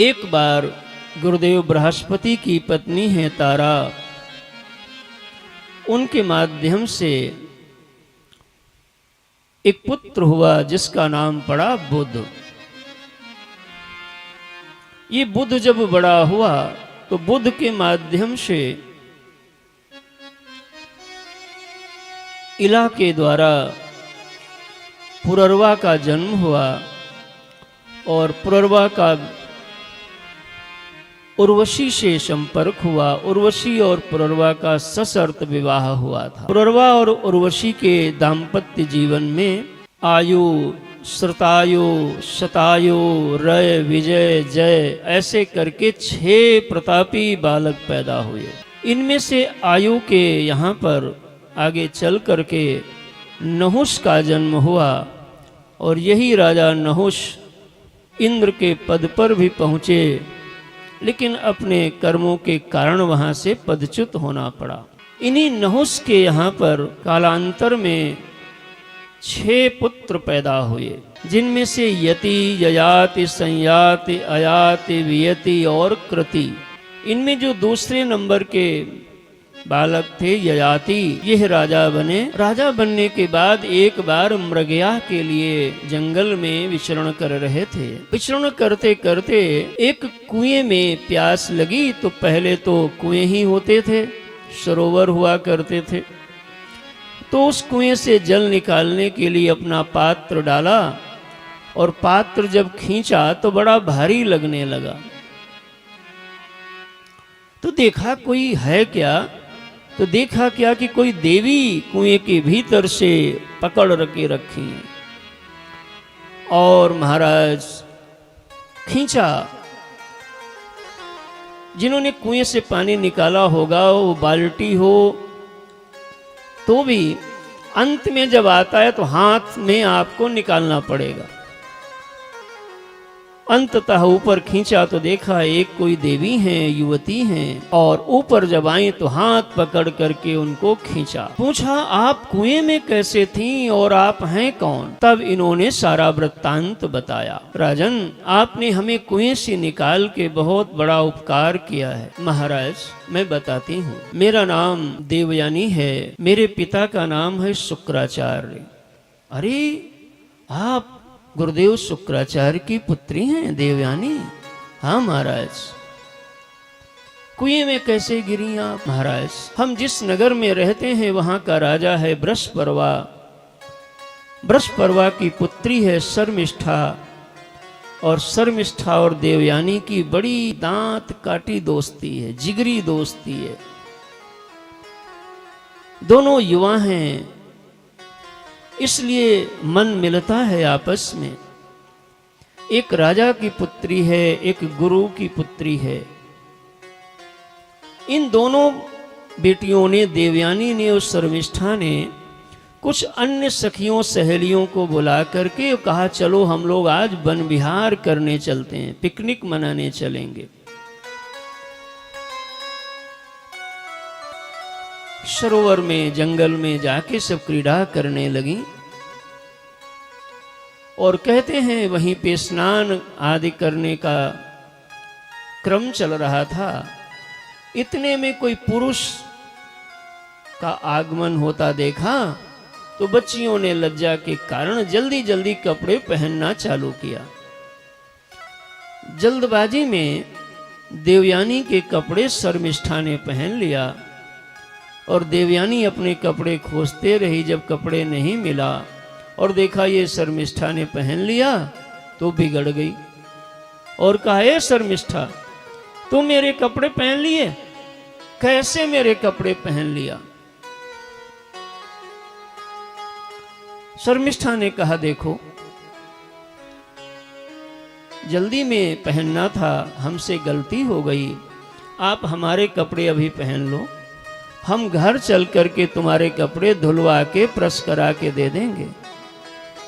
एक बार गुरुदेव बृहस्पति की पत्नी है तारा, उनके माध्यम से एक पुत्र हुआ जिसका नाम पड़ा बुध। ये बुध जब बड़ा हुआ तो बुध के माध्यम से इला के द्वारा पुररवा का जन्म हुआ और पुररवा का उर्वशी से संपर्क हुआ। उर्वशी और पुररवा का सशर्त विवाह हुआ था। पुररवा और उर्वशी के दाम्पत्य जीवन में आयु, श्रुतायु, शतायु, रय, विजय, जय ऐसे करके 6 प्रतापी बालक पैदा हुए। इनमें से आयु के यहाँ पर आगे चल करके नहुष का जन्म हुआ और यही राजा नहुष इंद्र के पद पर भी पहुँचे, लेकिन अपने कर्मों के कारण वहां से पदच्युत होना पड़ा। इन्हीं नहुष के यहाँ पर कालांतर में 6 पुत्र पैदा हुए, जिनमें से यति, ययाति, संयाति, अयाति, वियति और कृति। इनमें जो दूसरे नंबर के बालक थे ययाति, यह राजा बने। राजा बनने के बाद एक बार मृगया के लिए जंगल में विचरण कर रहे थे। विचरण करते करते एक कुएं में प्यास लगी। तो पहले तो कुएं ही होते थे, सरोवर हुआ करते थे। तो उस कुएं से जल निकालने के लिए अपना पात्र डाला और पात्र जब खींचा तो बड़ा भारी लगने लगा। तो देखा कोई है क्या, तो देखा क्या कि कोई देवी कुएं के भीतर से पकड़ के रखी और महाराज खींचा। जिन्होंने कुएं से पानी निकाला होगा वो बाल्टी हो तो भी अंत में जब आता है तो हाथ में आपको निकालना पड़ेगा। अंततः ऊपर खींचा तो देखा एक कोई देवी हैं, युवती हैं, और ऊपर जब आई तो हाथ पकड़ करके उनको खींचा। पूछा आप कुएं में कैसे थीं और आप हैं कौन? तब इन्होंने सारा वृत्तांत बताया। राजन, आपने हमें कुएं से निकाल के बहुत बड़ा उपकार किया है। महाराज, मैं बताती हूँ, मेरा नाम देवयानी है, मेरे पिता का नाम है शुक्राचार्य। अरे, आप गुरुदेव शुक्राचार्य की पुत्री हैं देवयानी? हाँ महाराज। कुएं में कैसे गिरी आप? महाराज, हम जिस नगर में रहते हैं वहां का राजा है बृहस्पति। बृहस्पति की पुत्री है शर्मिष्ठा, और शर्मिष्ठा और देवयानी की बड़ी दांत काटी दोस्ती है, जिगरी दोस्ती है। दोनों युवा हैं, इसलिए मन मिलता है आपस में। एक राजा की पुत्री है, एक गुरु की पुत्री है। इन दोनों बेटियों ने, देवयानी ने और शर्मिष्ठा ने, कुछ अन्य सखियों सहेलियों को बुला करके कहा चलो हम लोग आज वन विहार करने चलते हैं, पिकनिक मनाने चलेंगे। सरोवर में, जंगल में जाके सब क्रीड़ा करने लगी और कहते हैं वहीं पे स्नान आदि करने का क्रम चल रहा था। इतने में कोई पुरुष का आगमन होता देखा तो बच्चियों ने लज्जा के कारण जल्दी जल्दी कपड़े पहनना चालू किया। जल्दबाजी में देवयानी के कपड़े शर्मिष्ठा ने पहन लिया और देवयानी अपने कपड़े खोजते रही। जब कपड़े नहीं मिला और देखा ये शर्मिष्ठा ने पहन लिया तो बिगड़ गई और कहा, ए शर्मिष्ठा, तुम मेरे कपड़े पहन लिए? कैसे मेरे कपड़े पहन लिया? शर्मिष्ठा ने कहा, देखो, जल्दी में पहनना था, हमसे गलती हो गई, आप हमारे कपड़े अभी पहन लो, हम घर चल करके तुम्हारे कपड़े धुलवा के प्रेस करा के दे देंगे।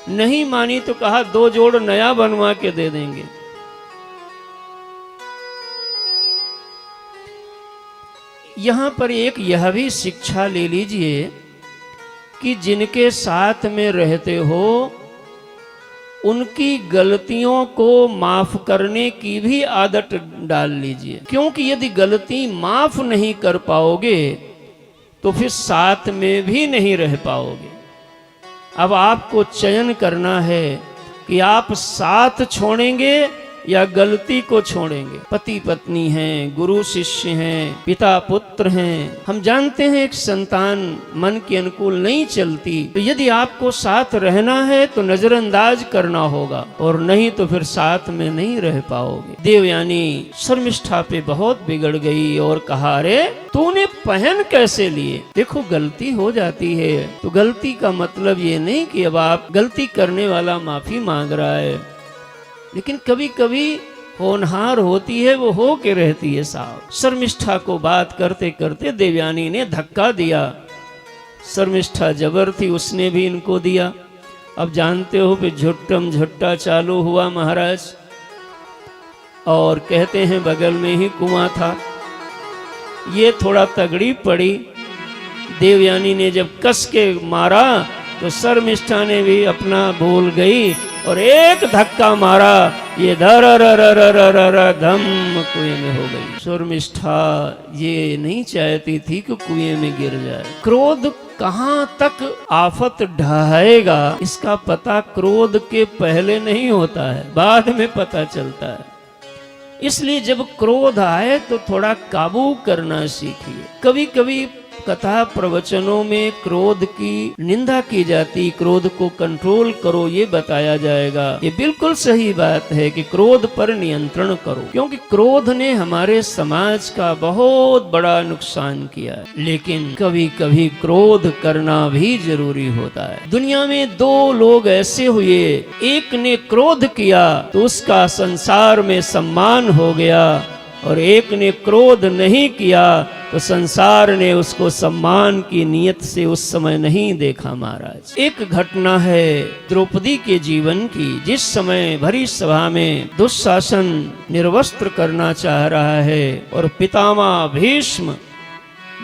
नहीं मानी तो कहा 2 जोड़ नया बनवा के दे देंगे। यहां पर एक यह भी शिक्षा ले लीजिए कि जिनके साथ में रहते हो उनकी गलतियों को माफ करने की भी आदत डाल लीजिए, क्योंकि यदि गलती माफ नहीं कर पाओगे तो फिर साथ में भी नहीं रह पाओगे। अब आपको चयन करना है कि आप साथ छोड़ेंगे या गलती को छोड़ेंगे। पति पत्नी हैं, गुरु शिष्य हैं, पिता पुत्र हैं। हम जानते हैं एक संतान मन के अनुकूल नहीं चलती, तो यदि आपको साथ रहना है तो नजरअंदाज करना होगा, और नहीं तो फिर साथ में नहीं रह पाओगे। देवयानी शर्मिष्ठा पे बहुत बिगड़ गई और कहा, अरे तूने पहन कैसे लिए? देखो गलती हो जाती है तो गलती का मतलब ये नहीं कि अब आप गलती करने वाला माफी मांग रहा है, लेकिन कभी कभी होनहार होती है, वो हो के रहती है साहब। शर्मिष्ठा को बात करते करते देवयानी ने धक्का दिया। शर्मिष्ठा जबर थी, उसने भी इनको दिया। अब जानते हो कि झुट्टम झुट्टा चालू हुआ महाराज, और कहते हैं बगल में ही कुआं था। ये थोड़ा तगड़ी पड़ी। देवयानी ने जब कस के मारा तो शर्मिष्ठा ने भी अपना भूल गई और एक धक्का मारा, ये धर धम कुएं में हो गई। शर्मिष्ठा ये नहीं चाहती थी कि कुएं में गिर जाए। क्रोध कहाँ तक आफत ढहाएगा इसका पता क्रोध के पहले नहीं होता है, बाद में पता चलता है। इसलिए जब क्रोध आए तो थोड़ा काबू करना सीखिए। कभी कभी कथा प्रवचनों में क्रोध की निंदा की जाती, क्रोध को कंट्रोल करो ये बताया जाएगा। ये बिल्कुल सही बात है कि क्रोध पर नियंत्रण करो, क्योंकि क्रोध ने हमारे समाज का बहुत बड़ा नुकसान किया है। लेकिन कभी कभी क्रोध करना भी जरूरी होता है। दुनिया में दो लोग ऐसे हुए, एक ने क्रोध किया तो उसका संसार में सम्मान हो गया, और एक ने क्रोध नहीं किया तो संसार ने उसको सम्मान की नियत से उस समय नहीं देखा। महाराज एक घटना है द्रौपदी के जीवन की, जिस समय भरी सभा में दुशासन निर्वस्त्र करना चाह रहा है और पितामह भीष्म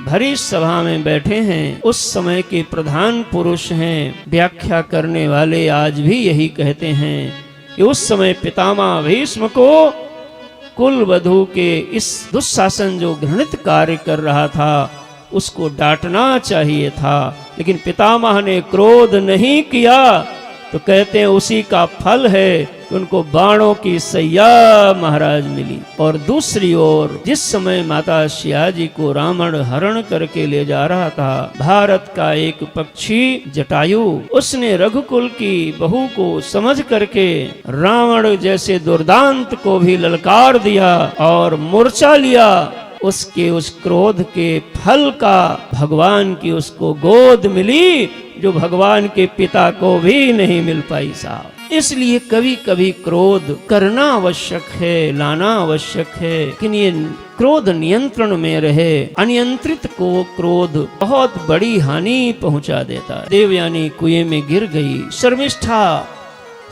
भरी सभा में बैठे हैं। उस समय के प्रधान पुरुष हैं, व्याख्या करने वाले आज भी यही कहते हैं कि उस समय पितामह भीष्म को कुल वधू के इस दुशासन जो घृणित कार्य कर रहा था उसको डांटना चाहिए था, लेकिन पितामह ने क्रोध नहीं किया। तो कहते हैं उसी का फल है कि उनको बाणों की सैया महाराज मिली। और दूसरी ओर जिस समय माता सियाजी को रावण हरण करके ले जा रहा था, भारत का एक पक्षी जटायु, उसने रघुकुल की बहू को समझ करके रावण जैसे दुर्दांत को भी ललकार दिया और मूर्छा लिया। उसके उस क्रोध के फल का भगवान की उसको गोद मिली, जो भगवान के पिता को भी नहीं मिल पाई साहब। इसलिए कभी कभी क्रोध करना आवश्यक है, लाना आवश्यक है, लेकिन ये क्रोध नियंत्रण में रहे। अनियंत्रित को क्रोध बहुत बड़ी हानि पहुंचा देता है। देवयानी कुएं में गिर गई। शर्मिष्ठा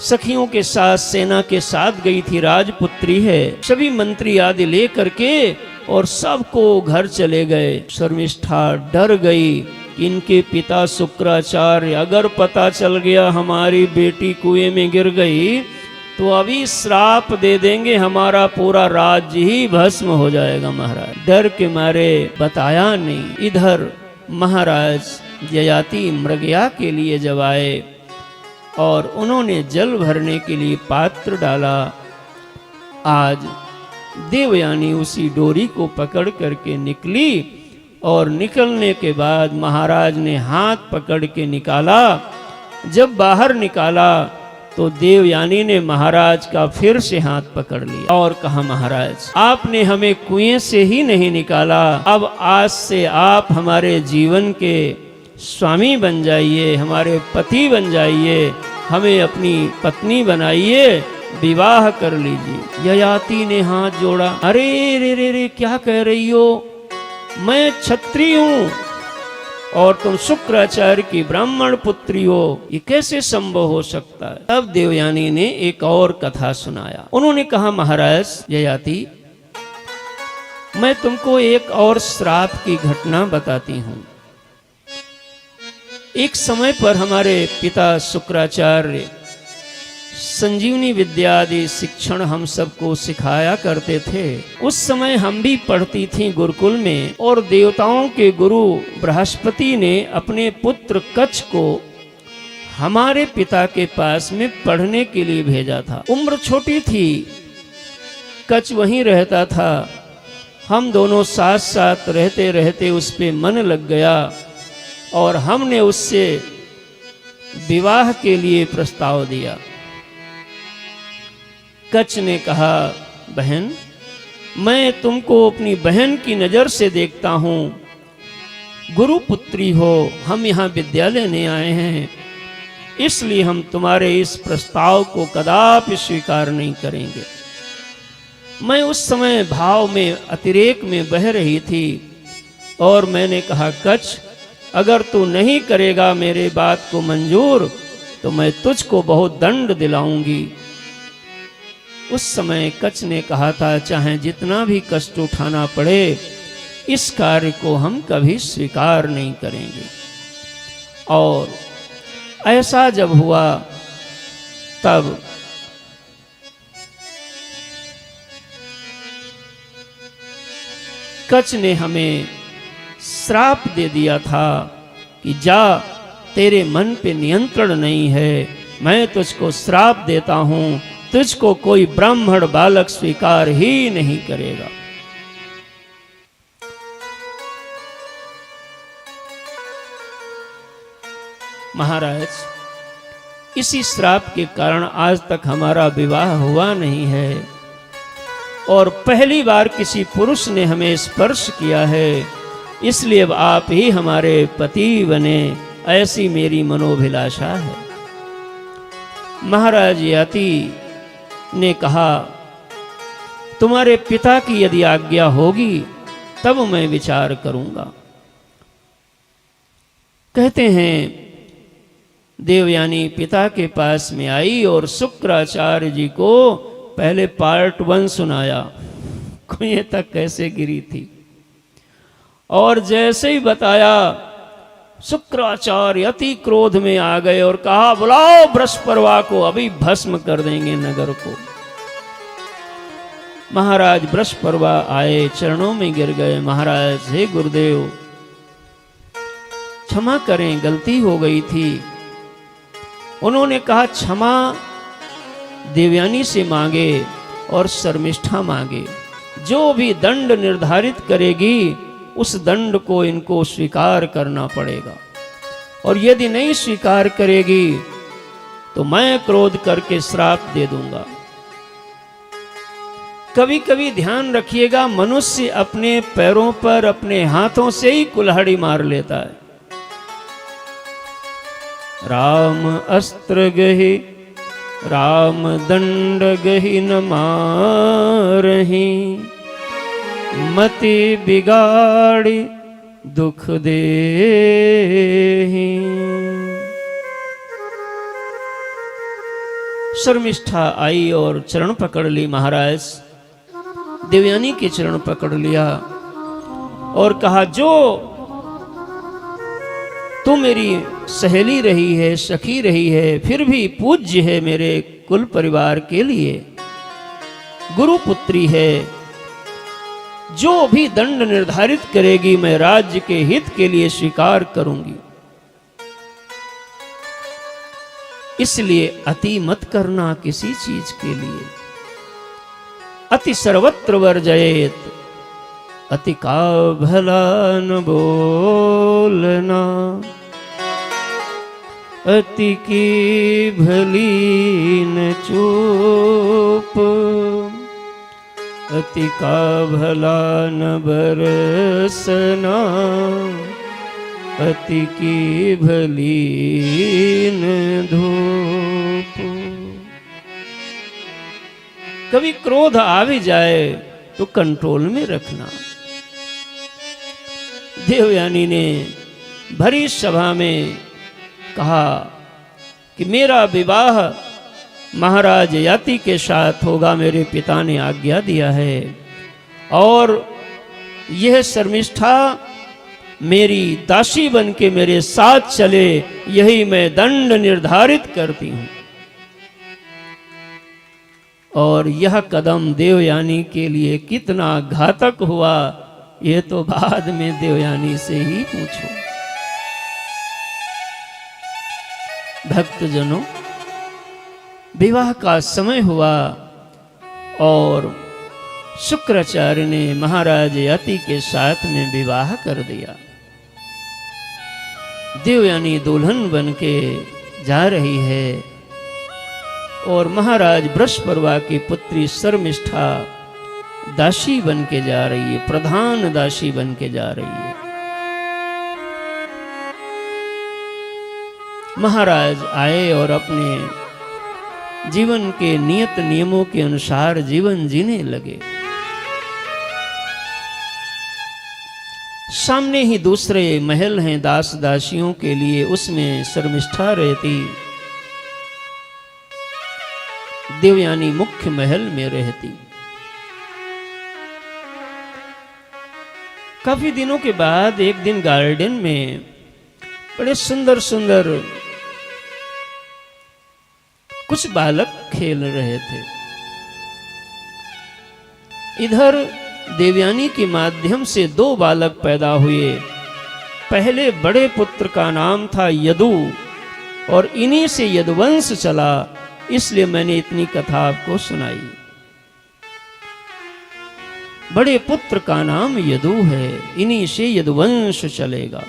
सखियों के साथ सेना के साथ गई थी, राजपुत्री है। सभी मंत्री आदि ले करके और सबको घर चले गए। शर्मिष्ठा डर गई कि इनके पिता शुक्राचार्य अगर पता चल गया हमारी बेटी कुएं में गिर गई तो अभी श्राप दे देंगे, हमारा पूरा राज्य ही भस्म हो जाएगा। महाराज डर के मारे बताया नहीं। इधर महाराज ययाति मृगया के लिए जब आए और उन्होंने जल भरने के लिए पात्र डाला, आज देवयानी उसी डोरी को पकड़ करके निकली और निकलने के बाद महाराज ने हाथ पकड़ के निकाला। जब बाहर निकाला तो देवयानी ने महाराज का फिर से हाथ पकड़ लिया और कहा, महाराज आपने हमें कुएं से ही नहीं निकाला, अब आज से आप हमारे जीवन के स्वामी बन जाइए, हमारे पति बन जाइए, हमें अपनी पत्नी बनाइए, विवाह कर लीजिए। ययाति ने हाथ जोड़ा, अरे रे रे रे क्या कह रही हो, मैं क्षत्रिय हूं और तुम शुक्राचार्य की ब्राह्मण पुत्री हो, ये कैसे संभव हो सकता है। तब देवयानी ने एक और कथा सुनाया। उन्होंने कहा, महाराज ययाति मैं तुमको एक और श्राप की घटना बताती हूं। एक समय पर हमारे पिता शुक्राचार्य संजीवनी विद्या आदि शिक्षण हम सबको सिखाया करते थे। उस समय हम भी पढ़ती थी गुरुकुल में, और देवताओं के गुरु बृहस्पति ने अपने पुत्र कच्छ को हमारे पिता के पास में पढ़ने के लिए भेजा था। उम्र छोटी थी, कच्छ वहीं रहता था। हम दोनों साथ साथ रहते रहते उस पे मन लग गया और हमने उससे विवाह के लिए प्रस्ताव दिया। कच्छ ने कहा, बहन, मैं तुमको अपनी बहन की नजर से देखता हूं, गुरु पुत्री हो, हम यहाँ विद्या लेने आए हैं, इसलिए हम तुम्हारे इस प्रस्ताव को कदापि स्वीकार नहीं करेंगे। मैं उस समय भाव में अतिरेक में बह रही थी और मैंने कहा, कच्छ, अगर तू नहीं करेगा मेरे बात को मंजूर तो मैं तुझको बहुत दंड दिलाऊंगी। उस समय कच्छ ने कहा था, चाहे जितना भी कष्ट उठाना पड़े, इस कार्य को हम कभी स्वीकार नहीं करेंगे। और ऐसा जब हुआ तब कच्छ ने हमें श्राप दे दिया था कि जा, तेरे मन पे नियंत्रण नहीं है, मैं तुझको श्राप देता हूं, तुझको कोई ब्राह्मण बालक स्वीकार ही नहीं करेगा। महाराज, इसी श्राप के कारण आज तक हमारा विवाह हुआ नहीं है और पहली बार किसी पुरुष ने हमें स्पर्श किया है, इसलिए अब आप ही हमारे पति बने, ऐसी मेरी मनोभिलाषा है। महाराज यति ने कहा, तुम्हारे पिता की यदि आज्ञा होगी तब मैं विचार करूंगा। कहते हैं देवयानी पिता के पास में आई और शुक्राचार्य जी को पहले पार्ट 1 सुनाया, कुएं तक कैसे गिरी थी, और जैसे ही बताया शुक्राचार्य अति क्रोध में आ गए और कहा, बुलाओ बृहस्पति को, अभी भस्म कर देंगे नगर को। महाराज बृहस्पति आए, चरणों में गिर गए, महाराज हे गुरुदेव क्षमा करें, गलती हो गई थी। उन्होंने कहा, क्षमा देवयानी से मांगे और शर्मिष्ठा मांगे, जो भी दंड निर्धारित करेगी उस दंड को इनको स्वीकार करना पड़ेगा, और यदि नहीं स्वीकार करेगी तो मैं क्रोध करके श्राप दे दूंगा। कभी कभी ध्यान रखिएगा, मनुष्य अपने पैरों पर अपने हाथों से ही कुल्हाड़ी मार लेता है। राम अस्त्र गहि राम दंड गहि न मारहि, मति बिगाड़ी दुख देहि। शर्मिष्ठा आई और चरण पकड़ ली। महाराज देवयानी के चरण पकड़ लिया और कहा, जो तू मेरी सहेली रही है, सखी रही है, फिर भी पूज्य है मेरे कुल परिवार के लिए, गुरु पुत्री है, जो भी दंड निर्धारित करेगी मैं राज्य के हित के लिए स्वीकार करूंगी। इसलिए अति मत करना किसी चीज के लिए। अति सर्वत्र वर्जयेत, अति का भला न बोलना, अति की भली न चूप, अति का भला न बरसना, अति की भली न धूप। कभी क्रोध आ भी जाए तो कंट्रोल में रखना। देवयानी ने भरी सभा में कहा कि मेरा विवाह महाराज यति के साथ होगा, मेरे पिता ने आज्ञा दिया है, और यह शर्मिष्ठा मेरी दासी बन के मेरे साथ चले, यही मैं दंड निर्धारित करती हूं। और यह कदम देवयानी के लिए कितना घातक हुआ, ये तो बाद में देवयानी से ही पूछो। भक्तजनों, विवाह का समय हुआ और शुक्राचार्य ने महाराज यति के साथ में विवाह कर दिया। देवयानी दुल्हन बन के जा रही है और महाराज बृहस्पति की पुत्री शर्मिष्ठा दासी बन के जा रही है, प्रधान दासी बन के जा रही है। महाराज आए और अपने जीवन के नियत नियमों के अनुसार जीवन जीने लगे। सामने ही दूसरे महल हैं दास दासियों के लिए, उसमें शर्मिष्ठा रहती। देवयानी मुख्य महल में रहती। काफी दिनों के बाद एक दिन गार्डन में बड़े सुंदर सुंदर कुछ बालक खेल रहे थे। इधर देवयानी के माध्यम से 2 बालक पैदा हुए। पहले बड़े पुत्र का नाम था यदु और इन्हीं से यदुवंश चला, इसलिए मैंने इतनी कथा आपको सुनाई। बड़े पुत्र का नाम यदु है, इन्हीं से यदुवंश चलेगा।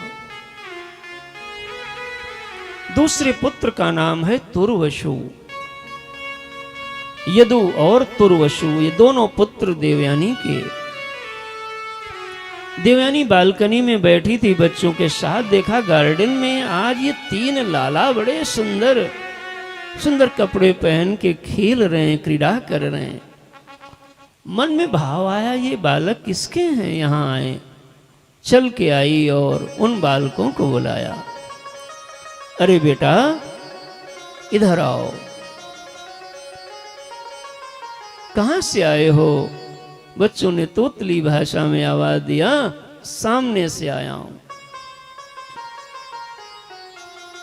दूसरे पुत्र का नाम है तुर्वशु। यदु और तुर्वशु ये दोनों पुत्र देवयानी के। देवयानी बालकनी में बैठी थी बच्चों के साथ। देखा गार्डन में आज ये 3 लाला बड़े सुंदर सुंदर कपड़े पहन के खेल रहे हैं, क्रीड़ा कर रहे हैं। मन में भाव आया, ये बालक किसके हैं, यहां आए। चल के आई और उन बालकों को बुलाया। अरे बेटा इधर आओ। कहां से आए हो? बच्चों ने तोतली भाषा में आवाज दिया, सामने से आया हूं।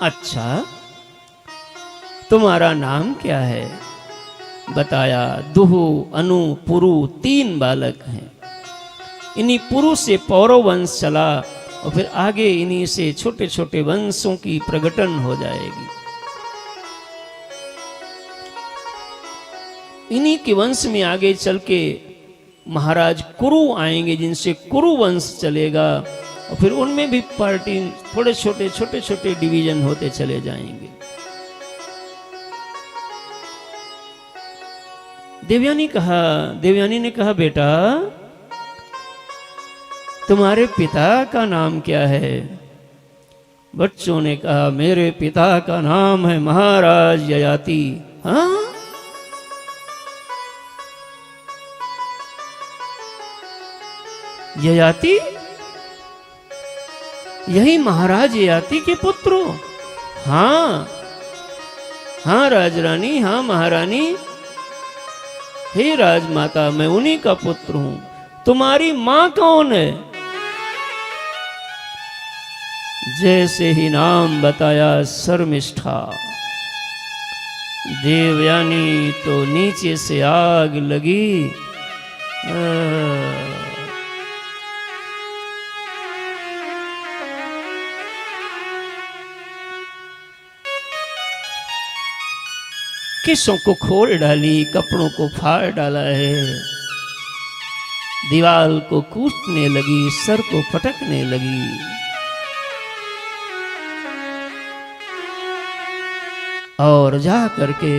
अच्छा, तुम्हारा नाम क्या है? बताया। दुहु, अनु, पुरु 3 बालक हैं। इन्हीं पुरु से पौरव वंश चला और फिर आगे इन्हीं से छोटे छोटे वंशों की प्रगटन हो जाएगी। इन्हीं के वंश में आगे चल के महाराज कुरु आएंगे, जिनसे कुरु वंश चलेगा और फिर उनमें भी पार्टी थोड़े छोटे डिवीजन होते चले जाएंगे। देवयानी ने कहा बेटा तुम्हारे पिता का नाम क्या है? बच्चों ने कहा मेरे पिता का नाम है महाराज ययाति। हाँ, ययाति? यही महाराज ययाति के पुत्र हो? हाँ हाँ राजरानी, हाँ महारानी। हे राजमाता, मैं उन्हीं का पुत्र हूं। तुम्हारी मां कौन है? जैसे ही नाम बताया शर्मिष्ठा। देवयानी तो नीचे से आग लगी। केसों को खोल डाली, कपड़ों को फाड़ डाला है, दीवाल को कूटने लगी, सर को पटकने लगी। और जा करके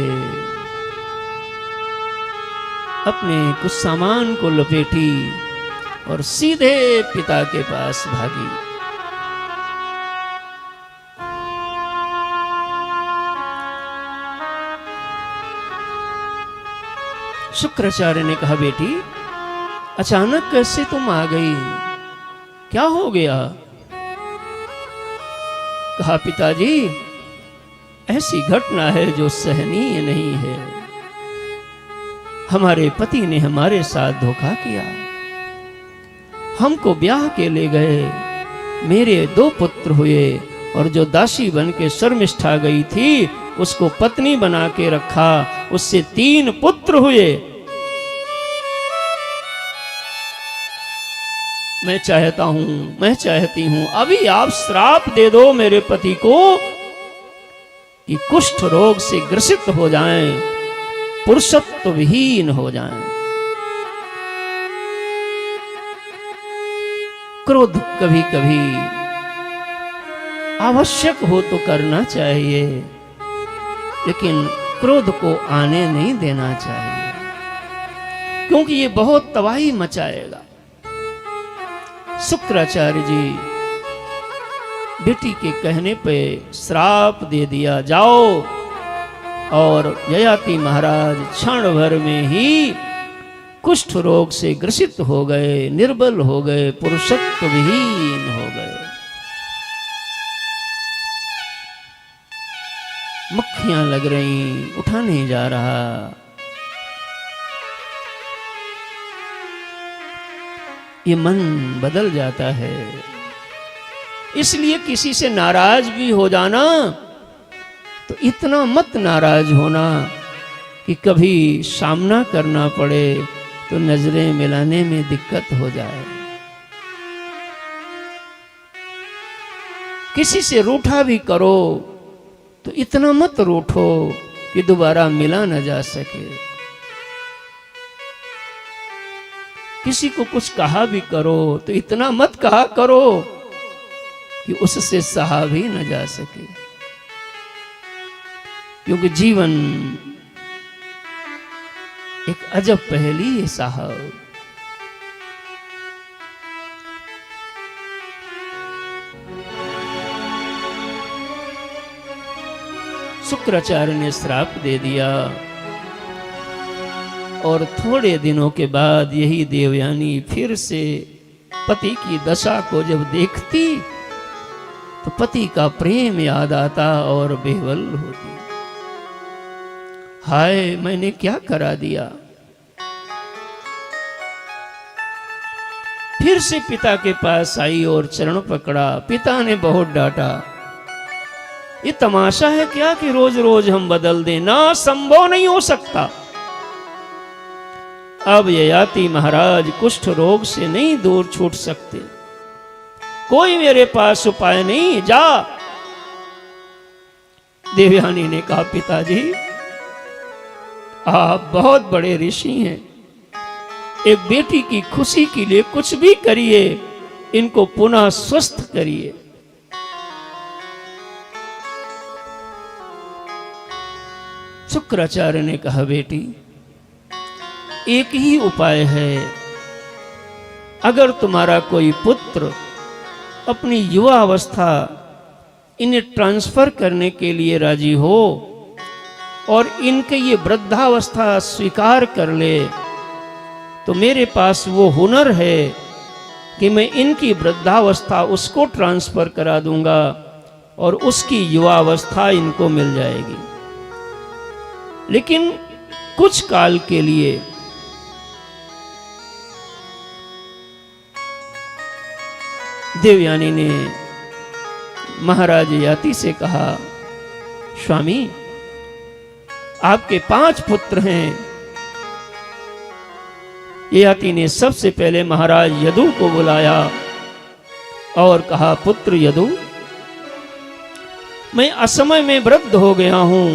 अपने कुछ सामान को लपेटी और सीधे पिता के पास भागी। शुक्राचार्य ने कहा बेटी अचानक कैसे तुम आ गई, क्या हो गया? कहा पिताजी ऐसी घटना है जो सहनीय नहीं है। हमारे पति ने हमारे साथ धोखा किया, हमको ब्याह के ले गए, मेरे 2 पुत्र हुए और जो दासी बन के शर्मिष्ठा गई थी उसको पत्नी बना के रखा उससे 3 पुत्र हुए। मैं चाहता हूं, मैं चाहती हूं, अभी आप श्राप दे दो मेरे पति को कि कुष्ठ रोग से ग्रसित हो जाएं, पुरुषत्व विहीन हो जाएं। क्रोध कभी कभी आवश्यक हो तो करना चाहिए, लेकिन क्रोध को आने नहीं देना चाहिए, क्योंकि ये बहुत तबाही मचाएगा। शुक्राचार्य जी बेटी के कहने पे श्राप दे दिया, जाओ। और ययाति महाराज क्षण भर में ही कुष्ठ रोग से ग्रसित हो गए, निर्बल हो गए, पुरुषत्व विहीन हो गए। मक्खियां लग रही, उठा नहीं जा रहा। ये मन बदल जाता है। इसलिए किसी से नाराज भी हो जाना तो इतना मत नाराज होना कि कभी सामना करना पड़े तो नजरें मिलाने में दिक्कत हो जाए। किसी से रूठा भी करो तो इतना मत रूठो कि दोबारा मिला न जा सके। किसी को कुछ कहा भी करो तो इतना मत कहा करो कि उससे सहा भी न जा सके, क्योंकि जीवन एक अजब पहेली है साहब। शुक्राचार्य ने श्राप दे दिया और थोड़े दिनों के बाद यही देवयानी फिर से पति की दशा को जब देखती तो पति का प्रेम याद आता और बेवल होती। हाय, मैंने क्या करा दिया। फिर से पिता के पास आई और चरण पकड़ा। पिता ने बहुत डांटा, ये तमाशा है क्या कि रोज रोज हम बदल दें, ना, संभव नहीं हो सकता। अब ययाति महाराज कुष्ठ रोग से नहीं दूर छूट सकते, कोई मेरे पास उपाय नहीं, जा। देवयानी ने कहा, पिताजी आप बहुत बड़े ऋषि हैं, एक बेटी की खुशी के लिए कुछ भी करिए, इनको पुनः स्वस्थ करिए। शुक्राचार्य ने कहा, बेटी एक ही उपाय है, अगर तुम्हारा कोई पुत्र अपनी युवा अवस्था इन्हें ट्रांसफर करने के लिए राजी हो और इनके ये वृद्धावस्था स्वीकार कर ले, तो मेरे पास वो हुनर है कि मैं इनकी वृद्धावस्था उसको ट्रांसफर करा दूंगा और उसकी युवा अवस्था इनको मिल जाएगी। लेकिन कुछ काल के लिए देवयानी ने महाराज ययाति से कहा, स्वामी आपके 5 पुत्र हैं। ययाति ने सबसे पहले महाराज यदु को बुलाया और कहा, पुत्र यदु, मैं असमय में वृद्ध हो गया हूं,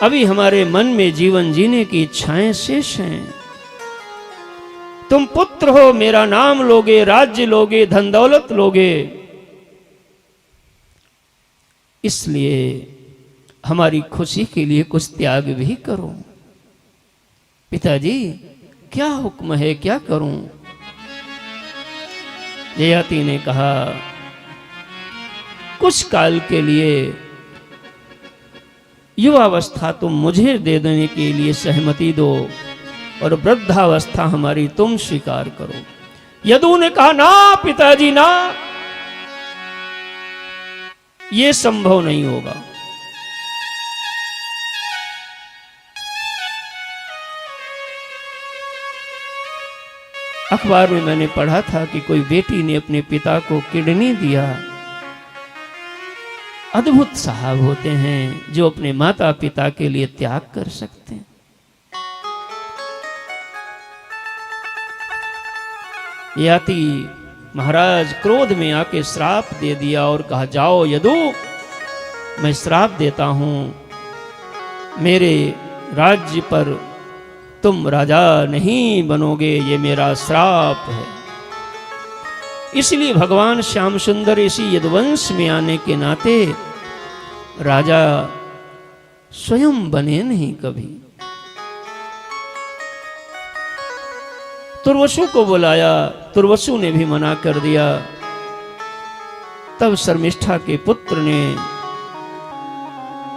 अभी हमारे मन में जीवन जीने की इच्छाएं शेष हैं। तुम पुत्र हो, मेरा नाम लोगे, राज्य लोगे, धन दौलत लोगे, इसलिए हमारी खुशी के लिए कुछ त्याग भी करो। पिताजी क्या हुक्म है, क्या करूं? ययाति ने कहा, कुछ काल के लिए युवावस्था तुम मुझे दे देने के लिए सहमति दो और वृद्धावस्था हमारी तुम स्वीकार करो। यदु ने कहा, ना पिताजी ना, ये संभव नहीं होगा। अखबार में मैंने पढ़ा था कि कोई बेटी ने अपने पिता को किडनी दिया अद्भुत साहब होते हैं जो अपने माता पिता के लिए त्याग कर सकते हैं। याति महाराज क्रोध में आके श्राप दे दिया और कहा, जाओ यदु, मैं श्राप देता हूं, मेरे राज्य पर तुम राजा नहीं बनोगे, ये मेरा श्राप है। इसलिए भगवान श्याम सुंदर इसी यदुवंश में आने के नाते राजा स्वयं बने नहीं कभी। तुर्वसु को बुलाया, तुर्वसु ने भी मना कर दिया। तब शर्मिष्ठा के पुत्र ने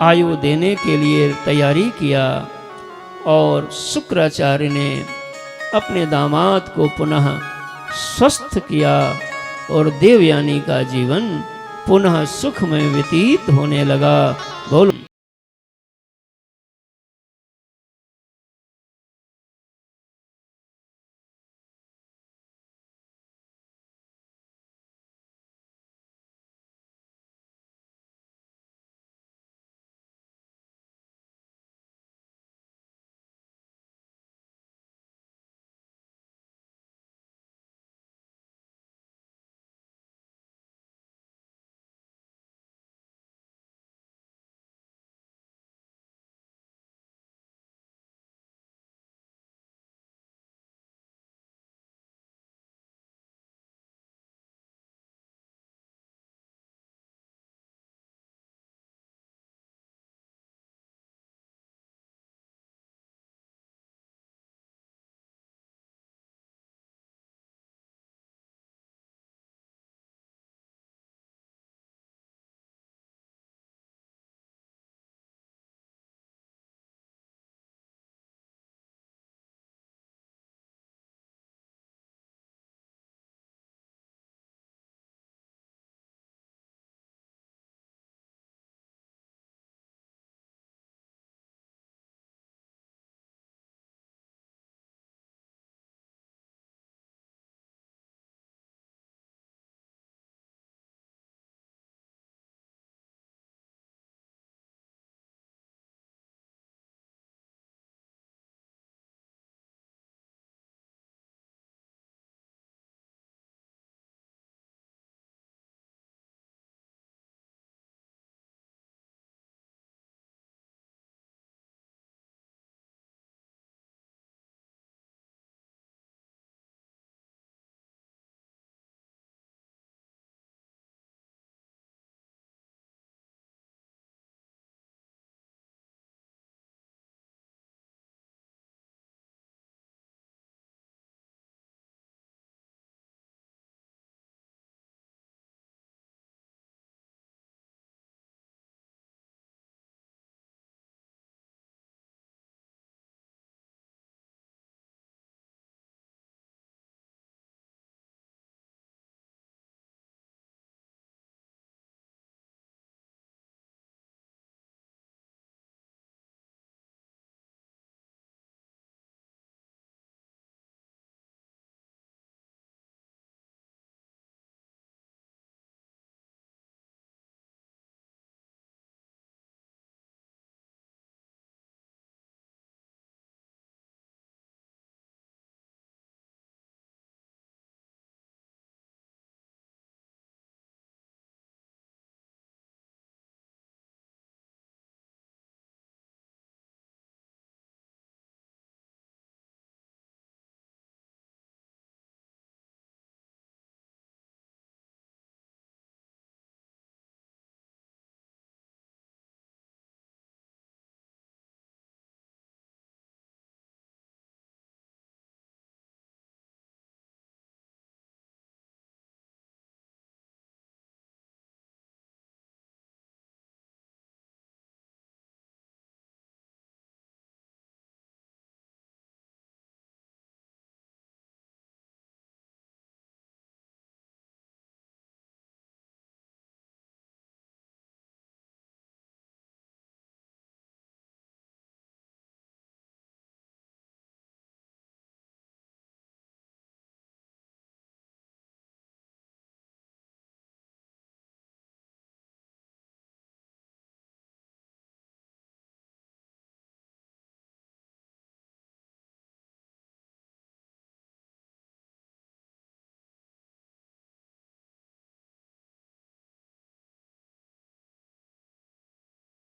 आयु देने के लिए तैयारी किया और शुक्राचार्य ने अपने दामाद को पुनः स्वस्थ किया और देवयानी का जीवन पुनः सुख में व्यतीत होने लगा। बोल